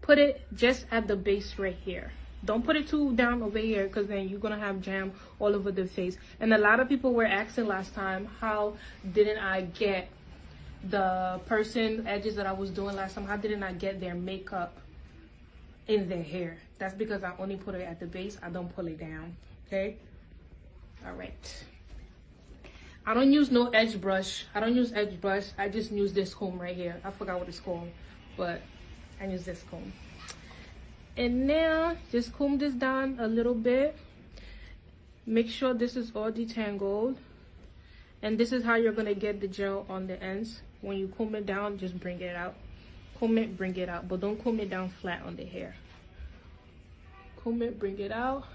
put it just at the base right here. Don't put it too down over here, because then you're gonna have jam all over the face. And a lot of people were asking last time, how didn't I get the person edges that I was doing last time, how didn't I get their makeup in their hair? That's because I only put it at the base. I don't pull it down. Okay, all right. I don't use no edge brush. I don't use edge brush. I just use this comb right here. I forgot what it's called, but I use this comb. And now just comb this down a little bit. Make sure this is all detangled. And this is how you're gonna get the gel on the ends. When you comb it down, just bring it out. Comb it, bring it out, but don't comb it down flat on the hair. Comb it, bring it out.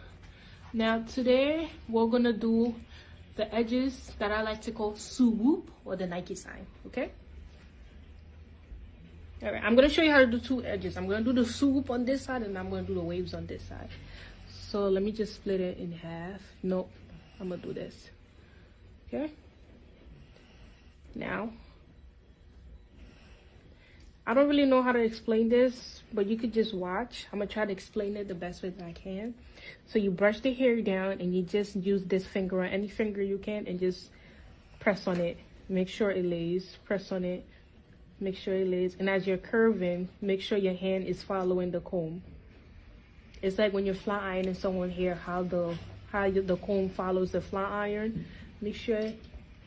Now today we're gonna do the edges that I like to call swoop, or the Nike sign, okay? All right, I'm gonna show you how to do two edges. I'm gonna do the swoop on this side, and I'm gonna do the waves on this side. So let me just split it in half. Nope, I'm gonna do this, okay? Now, I don't really know how to explain this, but you could just watch. I'm gonna try to explain it the best way that I can. So you brush the hair down, and you just use this finger, or any finger you can, and just press on it. Make sure it lays. Press on it. Make sure it lays. And as you're curving, make sure your hand is following the comb. It's like when you're flat ironing someone's hair, how the comb follows the flat iron. Make sure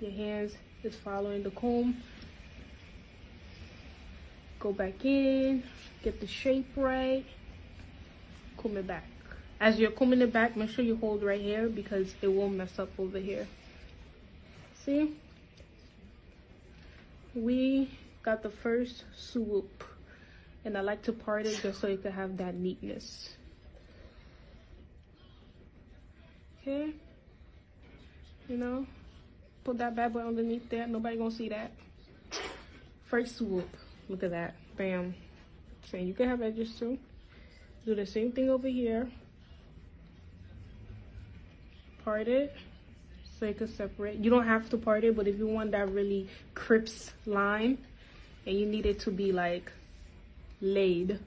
your hands is following the comb. Go back in, get the shape right, comb it back. As you're combing it back, make sure you hold right here, because it won't mess up over here. See? We got the first swoop, and I like to part it just so you can have that neatness. Okay? You know, put that bad boy underneath there. Nobody gonna see that. First swoop. Look at that. Bam. So you can have edges too. Do the same thing over here. Part it so you can separate. You don't have to part it, but if you want that really crisp line and you need it to be like laid,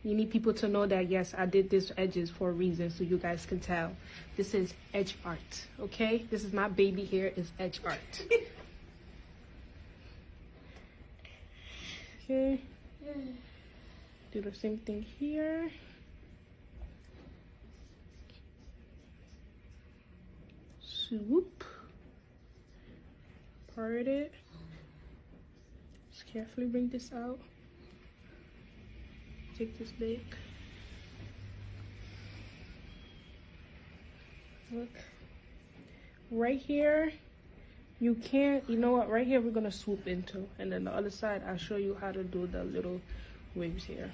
you need people to know that yes, I did this edges for a reason, so you guys can tell. This is edge art, okay? This is not baby hair, it's edge art. Okay, do the same thing here. Swoop, part it. Just carefully bring this out. Take this back. Look, right here. You can't, you know what, right here we're gonna swoop into, and then the other side I'll show you how to do the little waves here.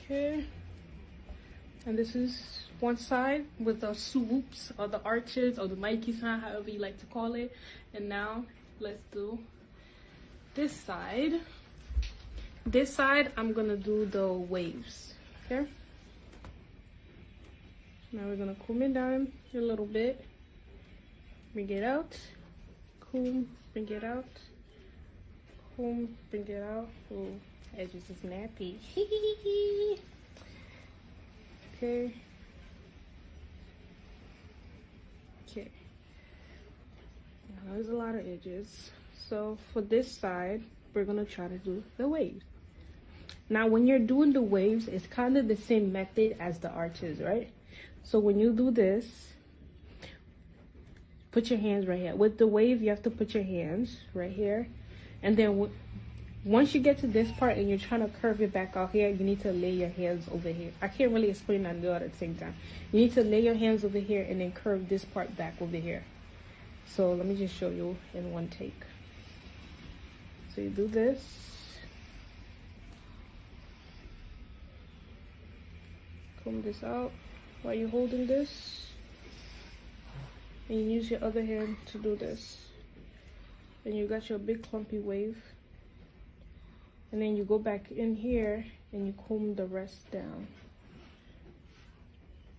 Okay, and this is one side with the swoops or the arches or the Nike sign, however you like to call it. And now let's do this side. This side I'm gonna do the waves. Okay, now we're gonna comb it down a little bit, bring it out, comb, bring it out, comb, bring it out. Oh, edges is nappy. Okay. Okay, now there's a lot of edges. So for this side, we're gonna try to do the waves. Now when you're doing the waves, it's kind of the same method as the arches, right? So when you do this, put your hands right here. With the wave, you have to put your hands right here. And then once you get to this part and you're trying to curve it back out here, you need to lay your hands over here. I can't really explain that and do it at the same time. You need to lay your hands over here and then curve this part back over here. So let me just show you in one take. So you do this. Comb this out while you're holding this. And you use your other hand to do this. and you got your big clumpy wave, and then you go back in here and you comb the rest down,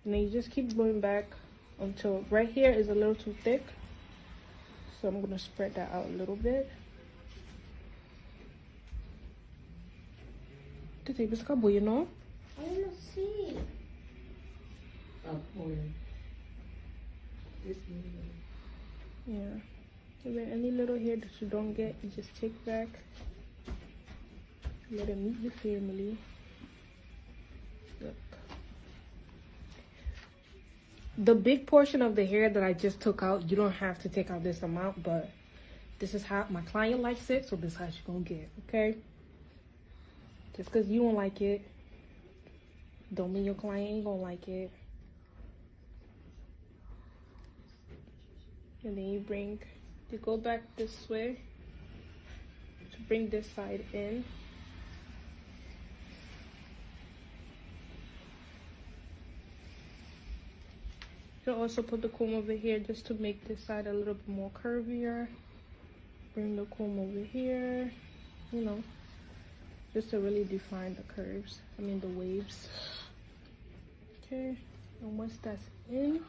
and then you just keep going back until right here is a little too thick, so I'm gonna spread that out a little bit. You know? I wanna see. Yeah. And then any little hair that you don't get, you just take back. Let it meet your family. Look. The big portion of the hair that I just took out, you don't have to take out this amount, but this is how my client likes it, so this is how she's gonna get, okay? Just because you don't like it, don't mean your client ain't gonna like it. And then you go back this way to bring this side in. You can also put the comb over here just to make this side a little bit more curvier. Bring the comb over here, you know, just to really define the curves, the waves. Okay, and once that's in,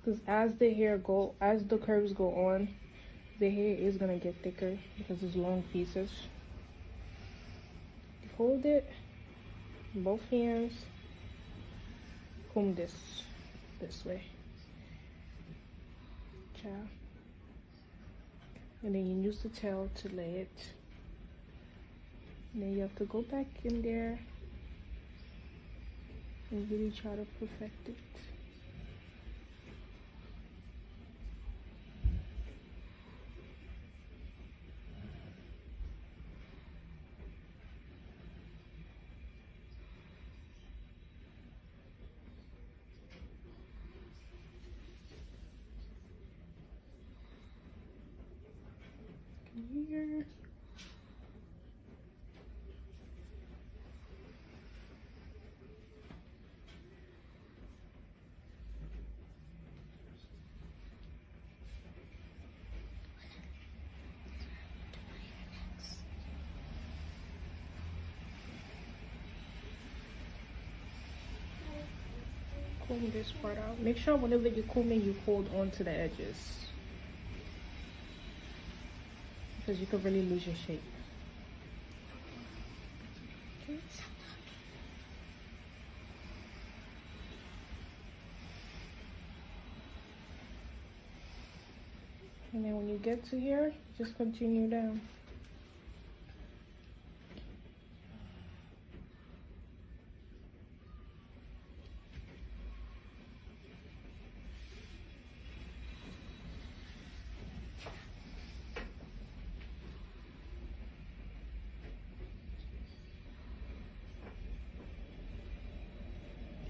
because as the curves go on, the hair is gonna get thicker because it's long pieces. Hold it, both hands, comb this way. Ciao. And then you use the tail to lay it. And then you have to go back in there and really try to perfect it. Here. Comb this part out. Make sure whenever you're combing, you hold on to the edges, because you could really lose your shape. Okay. And then when you get to here, just continue down.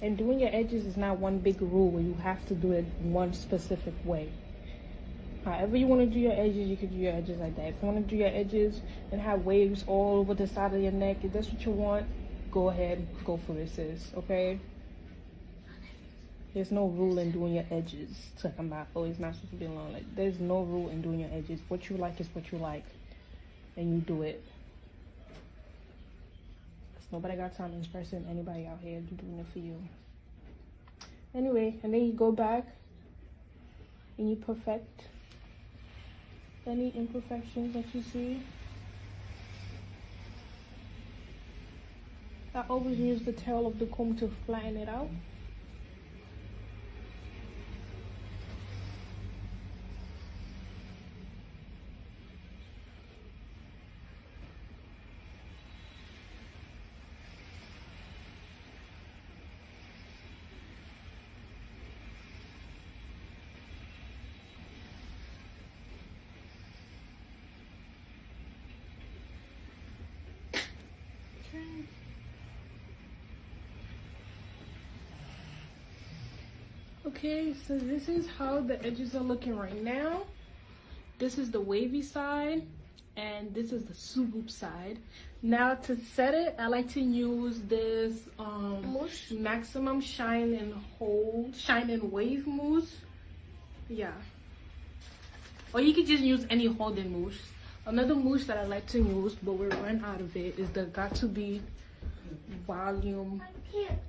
And doing your edges is not one big rule where you have to do it one specific way. However you want to do your edges, you can do your edges like that. If you want to do your edges and have waves all over the side of your neck, if that's what you want, go ahead, go for it, sis, okay? There's no rule in doing your edges. Talking about, oh, it's not supposed to be long. Like, there's no rule in doing your edges. What you like is what you like, and you do it. Nobody got time to person anybody out here doing it for you. Anyway, and then you go back and you perfect any imperfections that you see. I always use the tail of the comb to flatten it out. Okay, so this is how the edges are looking right now. This is the wavy side, and this is the swoop side. Now to set it, I like to use this maximum shine and wave mousse. Yeah. Or you could just use any holding mousse. Another mousse that I like to use, but we're running out of it, is the Got To Be Volume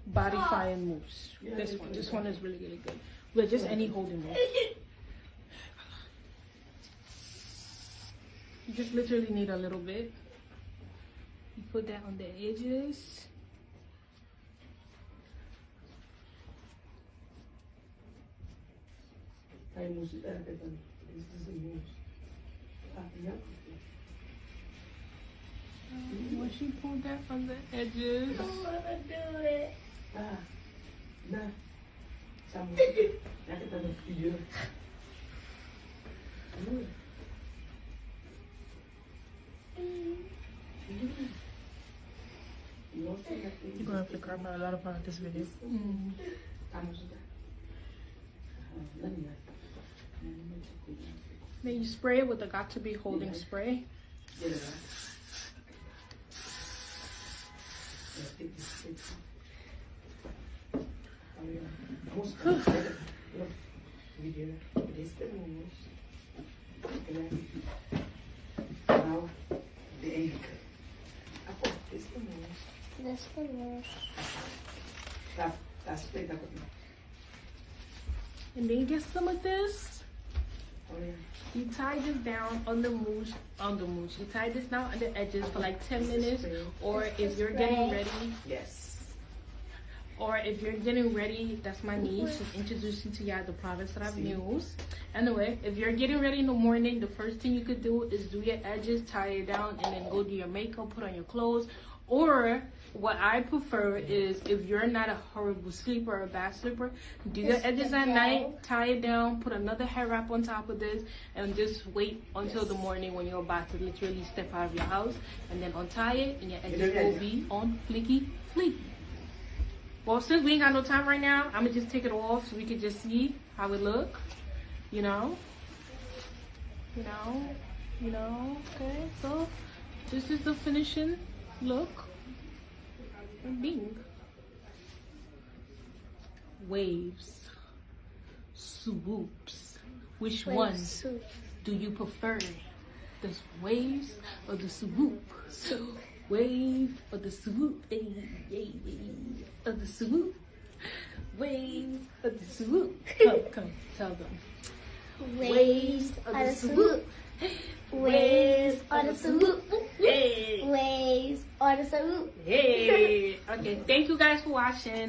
Body Fire Mousse. This one is really, really good. But just any holding mousse. You just literally need a little bit. You put that on the edges. Once you pull that from the edges. I want to do it. You're gonna have to cry about a lot about this video. Then you spray it with the Got To Be holding spray. That's the worst. And then you get some of this. You tie this down on the mousse. You tie this down on the edges for like 10 minutes. Or if you're getting ready. Or if you're getting ready, that's my niece. She's introducing to y'all the products that I've used. Anyway, if you're getting ready in the morning, the first thing you could do is do your edges, tie it down, and then go do your makeup, put on your clothes. Or what I prefer is, if you're not a horrible sleeper or a bad sleeper, do your edges at night, tie it down, put another hair wrap on top of this, and just wait until the morning when you're about to literally step out of your house, and then untie it, and your edges will be on fleeky fleek. Well, since we ain't got no time right now, I'm gonna just take it off so we can just see how it look. You know. Okay, so this is the finishing look. Bing. Waves, swoops. Which one do you prefer? The waves or the swoop? Wave or the swoop? Or the swoop? Waves or the swoop? Come, tell them. Waves or the swoop. Waves or the swoop. Hey. Waves or the swoop. Hey. Okay, thank you guys for watching.